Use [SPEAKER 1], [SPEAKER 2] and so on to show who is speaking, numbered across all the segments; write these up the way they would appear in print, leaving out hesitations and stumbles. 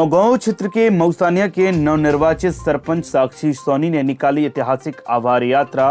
[SPEAKER 1] नौगांव क्षेत्र के मौसानिया के नवनिर्वाचित सरपंच साक्षी सोनी ने निकाली ऐतिहासिक आभार यात्रा।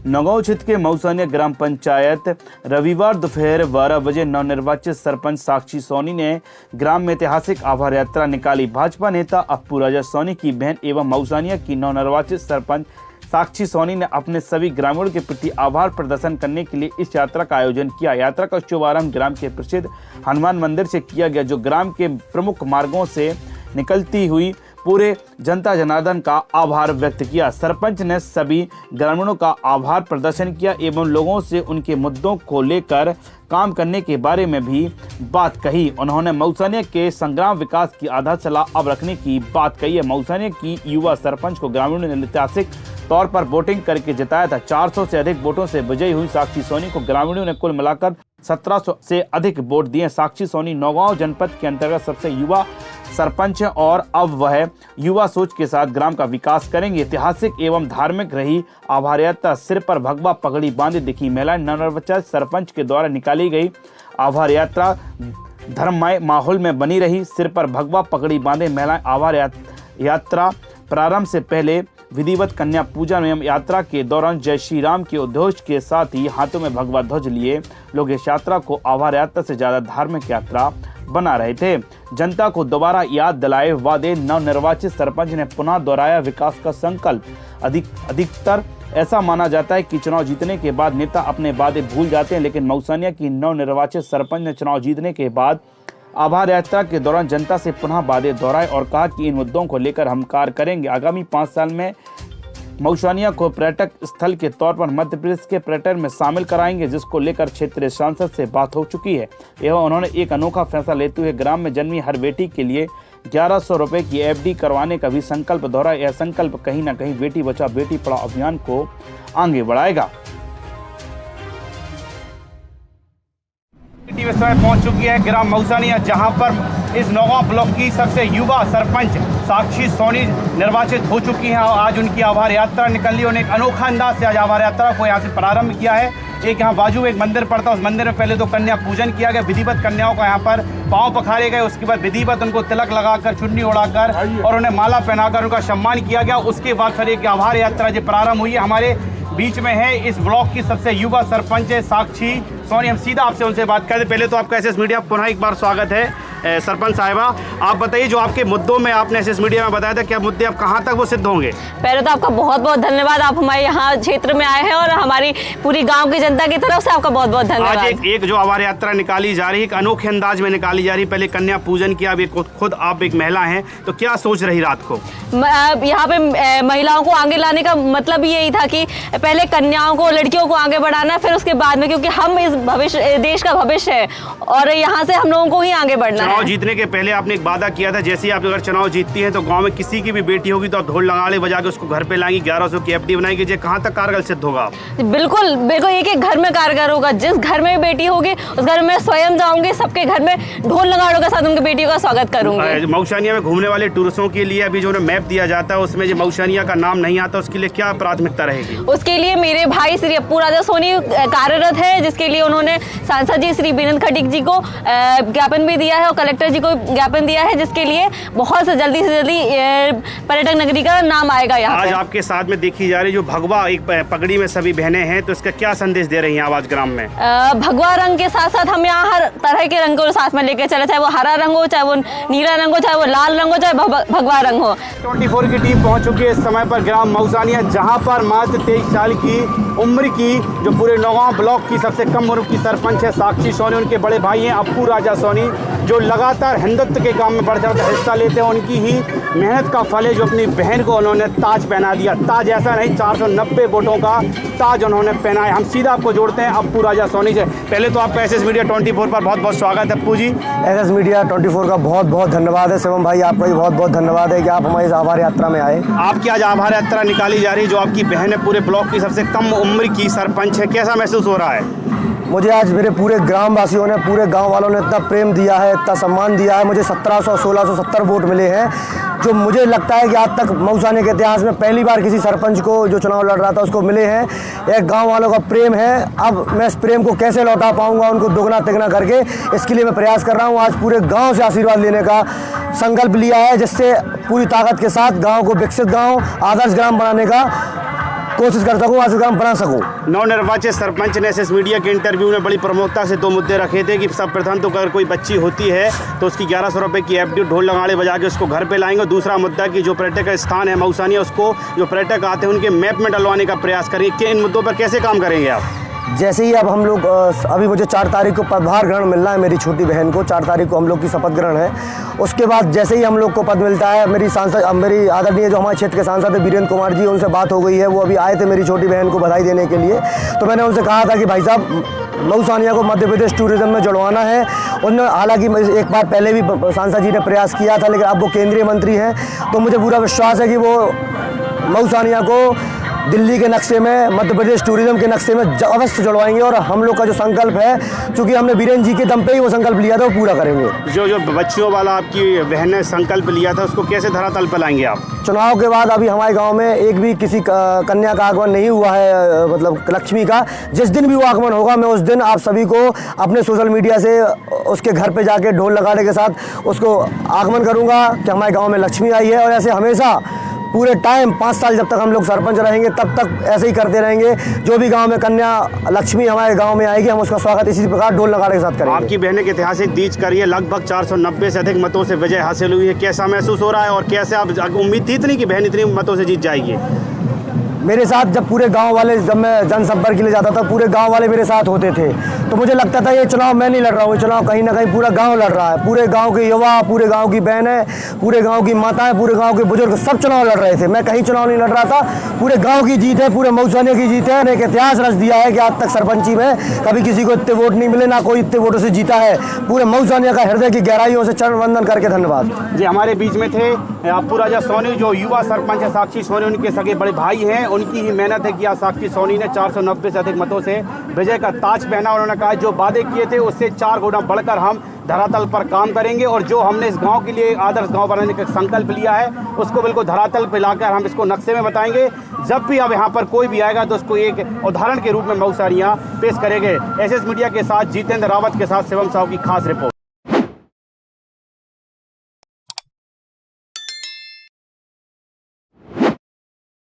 [SPEAKER 1] नौगांव क्षेत्र के मौसानिया ग्राम पंचायत रविवार दोपहर 12 बजे नवनिर्वाचित सरपंच साक्षी सोनी ने ग्राम में ऐतिहासिक आभार यात्रा निकाली। भाजपा नेता अप्पू राजा सोनी की बहन एवं मौसानिया की नवनिर्वाचित सरपंच साक्षी सोनी ने अपने सभी ग्रामीणों के प्रति आभार प्रदर्शन करने के लिए इस यात्रा का आयोजन किया। यात्रा का शुभारंभ ग्राम के प्रसिद्ध हनुमान मंदिर से किया गया, जो ग्राम के प्रमुख मार्गों से निकलती हुई पूरे जनता जनार्दन का आभार व्यक्त किया। सरपंच ने सभी ग्रामीणों का आभार प्रदर्शन किया एवं लोगों से उनके मुद्दों को लेकर काम करने के बारे में भी बात कही। उन्होंने मौसानिया के संग्राम विकास की आधारशिला अब रखने की बात कही है। मौसानिया की युवा सरपंच को ग्रामीणों ने ऐतिहासिक तौर पर वोटिंग करके जिताया था। 400 से अधिक वोटों से विजयी हुई साक्षी सोनी को ग्रामीणों ने कुल मिलाकर 1700 से अधिक वोट दिए। साक्षी सोनी नौगांव जनपद के अंतर्गत सबसे युवा सरपंच है और अब वह युवा सोच के साथ ग्राम का विकास करेंगे। ऐतिहासिक एवं धार्मिक रही आभार यात्रा। सिर पर भगवा पगड़ी बांधे दिखी महिलाएं। नवनिर्वाचित सरपंच के द्वारा निकाली गई आभार यात्रा धर्ममय माहौल में बनी रही। सिर पर भगवा पगड़ी बांधे महिलाएं आभार यात्रा प्रारंभ से पहले विधिवत कन्या पूजन एवं यात्रा के दौरान जय श्री राम के उद्घोष के साथ ही हाथों में भगवा ध्वज लिए लोग इस यात्रा को आभार यात्रा से ज्यादा धार्मिक यात्रा बना रहे थे। जनता को दोबारा याद दिलाए वादे नवनिर्वाचित सरपंच ने पुनः दोहराया विकास का संकल्प। अधिकतर ऐसा माना जाता है कि चुनाव जीतने के बाद नेता अपने वादे भूल जाते हैं, लेकिन मौसानिया की नवनिर्वाचित सरपंच ने चुनाव जीतने के बाद आभार यात्रा के दौरान जनता से पुनः वादे दोहराए और कहा कि इन मुद्दों को लेकर हम कार्य करेंगे। आगामी 5 साल में मौसानिया को पर्यटक स्थल के तौर पर मध्य प्रदेश के पर्यटन में शामिल कराएंगे, जिसको लेकर क्षेत्रीय सांसद से बात हो चुकी है। एवं उन्होंने एक अनोखा फैसला लेते हुए ग्राम में जन्मी हर बेटी के लिए 1100 रुपए की FD करवाने का भी संकल्प दोहराया। यह संकल्प कहीं न कहीं बेटी बचाओ बेटी पढ़ाओ अभियान को आगे बढ़ाएगा। इस समय पहुंच चुकी है ग्राम मौसानिया, जहां पर इस नौगांव ब्लॉक की सबसे युवा सरपंच साक्षी सोनी निर्वाचित हो चुकी हैं और आज उनकी आभार यात्रा निकल ली। उन्होंने एक अनोखा अंदाज से आज आभार यात्रा को यहां से प्रारंभ किया है। एक यहाँ बाजू में एक मंदिर पड़ता है, उस मंदिर में पहले तो कन्या पूजन किया गया, विधिवत कन्याओं का यहाँ पर पांव पखारे गए। उसके बाद विधिवत उनको तिलक लगाकर चुन्नी उड़ाकर और उन्हें माला पहनाकर उनका सम्मान किया गया। उसके बाद फिर एक आभार यात्रा जो प्रारंभ हुई है। हमारे बीच में है इस ब्लॉक की सबसे युवा सरपंच है साक्षी सोनी। हम सीधा आपसे उनसे बात करते। पहले तो आपका एसएस मीडिया पुनः एक बार स्वागत है। सरपंच साहिबा, आप बताइए जो आपके मुद्दों में आपने एसएस मीडिया में बताया था, क्या मुद्दे अब कहां तक वो सिद्ध होंगे?
[SPEAKER 2] पहले तो आपका बहुत बहुत धन्यवाद, आप हमारे यहाँ क्षेत्र में आए हैं और हमारी पूरी गांव की जनता की तरफ से आपका बहुत बहुत धन्यवाद।
[SPEAKER 1] आज एक जो आभार यात्रा निकाली जा रही है, एक अनोखे अंदाज में निकाली जा रही है। पहले कन्या पूजन किया, अभी खुद आप एक महिला हैं, तो क्या सोच रही रात को?
[SPEAKER 2] यहाँ पे महिलाओं को आगे लाने का मतलब यही था कि पहले कन्याओं को लड़कियों को आगे बढ़ाना, फिर उसके बाद में, क्योंकि हम इस भविष्य देश का भविष्य है और यहाँ से हम लोगों को ही आगे बढ़ना है।
[SPEAKER 1] चुनाव जीतने के पहले आपने एक वादा किया था, जैसे आप अगर चुनाव जीतती हैं तो गांव में किसी की भी बेटी होगी तो आप ढोल लगाड़े बजा के उसको घर पे लाएंगी, 1100 की FD बनाएंगे। ये कहाँ तक कारगर सिद्ध होगा?
[SPEAKER 2] बिल्कुल बिल्कुल, एक एक घर में कारगर होगा। जिस घर में बेटी होगी उस घर में स्वयं जाऊंगी, सबके घर में ढोल नगाड़ों के साथ उनकी बेटियों का स्वागत करूंगी।
[SPEAKER 1] मौसानिया में घूमने वाले टूरिस्टों के लिए अभी जो मैप दिया जाता है उसमें जो मौसानिया का नाम नहीं आता, उसके लिए क्या प्राथमिकता रहेगी?
[SPEAKER 2] उसके लिए मेरे भाई श्री अप्पू राजा सोनी कार्यरत है, जिसके लिए उन्होंने सांसद जी श्री बीरेंद्र खटीक जी को ज्ञापन भी दिया है और कलेक्टर जी को ज्ञापन दिया है, जिसके लिए बहुत से जल्दी पर्यटक नगरी का नाम आएगा यहाँ।
[SPEAKER 1] आज आपके साथ में देखी जा रही जो भगवा एक पगड़ी में सभी बहनें हैं, तो इसका क्या संदेश दे रही हैं आवाज ग्राम में?
[SPEAKER 2] भगवा रंग के साथ साथ हम यहाँ हर तरह के रंग को साथ में लेकर चले, चाहे वो हरा रंग हो, चाहे वो नीला रंग हो, चाहे वो लाल रंग हो, चाहे भगवा रंग हो। 24 की टीम पहुंच चुकी है इस समय पर ग्राम मौसानिया, जहाँ पर मात्र 23 साल की उम्र की जो पूरे नौगांव ब्लॉक की सबसे कम उम्र की सरपंच है साक्षी सोनी। उनके बड़े भाई हैं अप्पू राजा सोनी, जो लगातार हिंदुत्व के काम में बढ़ चढ़ हिस्सा लेते हैं। उनकी ही मेहनत का फल है जो अपनी बहन को उन्होंने ताज पहना दिया। ताज ऐसा नहीं, 490 वोटों का ताज उन्होंने पहना है। हम सीधा आपको जोड़ते हैं अप्पू राजा सोनी से। पहले तो आपका एसएस मीडिया 24 पर बहुत बहुत स्वागत है अप्पू जी।
[SPEAKER 3] एसएस मीडिया 24 का बहुत बहुत धन्यवाद है। शिवम भाई, आपका भी बहुत बहुत धन्यवाद है कि आप हमारी इस आभार यात्रा में आए।
[SPEAKER 1] आपकी आज आभार यात्रा निकाली जा रही है, जो आपकी बहन है पूरे ब्लॉक की सबसे कम उम्र की सरपंच है, कैसा महसूस हो रहा है?
[SPEAKER 3] मुझे आज मेरे पूरे ग्राम वासियों ने, पूरे गांव वालों ने इतना प्रेम दिया है, इतना सम्मान दिया है। मुझे 1770 वोट मिले हैं, जो मुझे लगता है कि आज तक मऊसानिया के इतिहास में पहली बार किसी सरपंच को जो चुनाव लड़ रहा था उसको मिले हैं। एक गांव वालों का प्रेम है। अब मैं इस प्रेम को कैसे लौटा पाऊंगा, उनको दुगना तिगना करके, इसके लिए मैं प्रयास कर रहा हूं। आज पूरे गांव से आशीर्वाद लेने का संकल्प लिया है, जिससे पूरी ताकत के साथ गांव को विकसित गांव, आदर्श ग्राम बनाने का कोशिश कर सकूं, आदर्श ग्राम बना सकूं।
[SPEAKER 4] नवनिर्वाचित सरपंच ने एसएस मीडिया के इंटरव्यू में बड़ी प्रमुखता से 2 मुद्दे रखे थे कि सब प्रथम तो अगर कोई बच्ची होती है तो उसकी 1100 रुपये की एफडी ढोल लगाड़े बजा के उसको घर पे लाएंगे। और दूसरा मुद्दा कि जो पर्यटक स्थान है मऊसानिया, उसको जो पर्यटक आते हैं उनके मैप में डलवाने का प्रयास करेंगे। कि इन मुद्दों पर कैसे काम करेंगे आप?
[SPEAKER 3] जैसे ही अब हम लोग अभी मुझे 4 तारीख को पदभार ग्रहण मिलना है, मेरी छोटी बहन को 4 तारीख को हम लोग की शपथ ग्रहण है। उसके बाद जैसे ही हम लोग को पद मिलता है, मेरी आदरणीय जो हमारे क्षेत्र के सांसद है वीरेंद्र कुमार जी, उनसे बात हो गई है। वो अभी आए थे मेरी छोटी बहन को बधाई देने के लिए। तो मैंने उनसे कहा था कि भाई साहब, मऊसानिया को मध्य प्रदेश टूरिज्म में जुड़वाना है। उन्होंने हालांकि एक बार पहले भी सांसद जी ने प्रयास किया था, लेकिन अब वो केंद्रीय मंत्री हैं, तो मुझे पूरा विश्वास है कि वो मऊसानिया को दिल्ली के नक्शे में, मध्य प्रदेश टूरिज्म के नक्शे में अवश्य जुड़वाएंगे। और हम लोग का जो संकल्प है, चूँकि हमने वीरेंद्र जी के दम पे ही वो संकल्प लिया था, वो पूरा करेंगे।
[SPEAKER 4] जो बच्चियों वाला आपकी बहन ने संकल्प लिया था, उसको कैसे धरातल पर लाएंगे आप?
[SPEAKER 3] चुनाव के बाद अभी हमारे गांव में एक भी किसी कन्या का आगमन नहीं हुआ है, मतलब लक्ष्मी का। जिस दिन भी वो आगमन होगा, मैं उस दिन आप सभी को अपने सोशल मीडिया से उसके घर पे जाके ढोल लगाने के साथ उसको आगमन करूंगा कि हमारे गांव में लक्ष्मी आई है। और ऐसे हमेशा पूरे टाइम 5 साल जब तक हम लोग सरपंच रहेंगे, तब तक ऐसे ही करते रहेंगे। जो भी गांव में कन्या लक्ष्मी हमारे गांव में आएगी, हम उसका स्वागत इसी प्रकार ढोल नगाड़े के साथ करेंगे।
[SPEAKER 4] आपकी बहन की ऐतिहासिक जीत करी है, लगभग 490 से अधिक मतों से विजय हासिल हुई है। कैसा महसूस हो रहा है और कैसे आप उम्मीद थी इतनी कि बहन इतनी मतों से जीत जाएगी?
[SPEAKER 3] मेरे साथ जब पूरे गांव वाले, जब मैं जनसंपर्क के लिए जाता था, पूरे गांव वाले मेरे साथ होते थे, तो मुझे लगता था ये चुनाव मैं नहीं लड़ रहा हूँ, ये चुनाव कहीं ना कहीं पूरा गांव लड़ रहा है। पूरे गांव के युवा, पूरे गांव की बहनें, पूरे गांव की माताएं, पूरे गांव के बुजुर्ग सब चुनाव लड़ रहे थे। मैं कहीं चुनाव नहीं लड़ रहा था। पूरे गांव की जीत है, पूरे मऊसानिया की जीत है। एक इतिहास रच दिया है कि आज तक सरपंची में कभी किसी को इतने वोट नहीं मिले, ना कोई इतने वोटों से जीता है। पूरे मऊसानिया का हृदय की गहराइयों से चरण वंदन करके धन्यवाद
[SPEAKER 4] जी। हमारे बीच में थे अप्पू राजा सोनी, जो युवा सरपंच है साक्षी सोनी, उनके सगे बड़े भाई हैं। उनकी ही मेहनत है कि आज साक्षी सोनी ने 490 से अधिक मतों से विजय का ताज पहना। उन्होंने कहा जो वादे किए थे उससे 4 गुना बढ़कर हम धरातल पर काम करेंगे, और जो हमने इस गांव के लिए आदर्श गांव बनाने का संकल्प लिया है, उसको बिल्कुल धरातल पर लाकर हम इसको नक्शे में बताएंगे। जब भी अब यहाँ पर कोई भी आएगा तो उसको एक उदाहरण के रूप में मऊसानिया पेश करेंगे। एसएस मीडिया के साथ जितेंद्र रावत के साथ शिवम साहू की खास रिपोर्ट।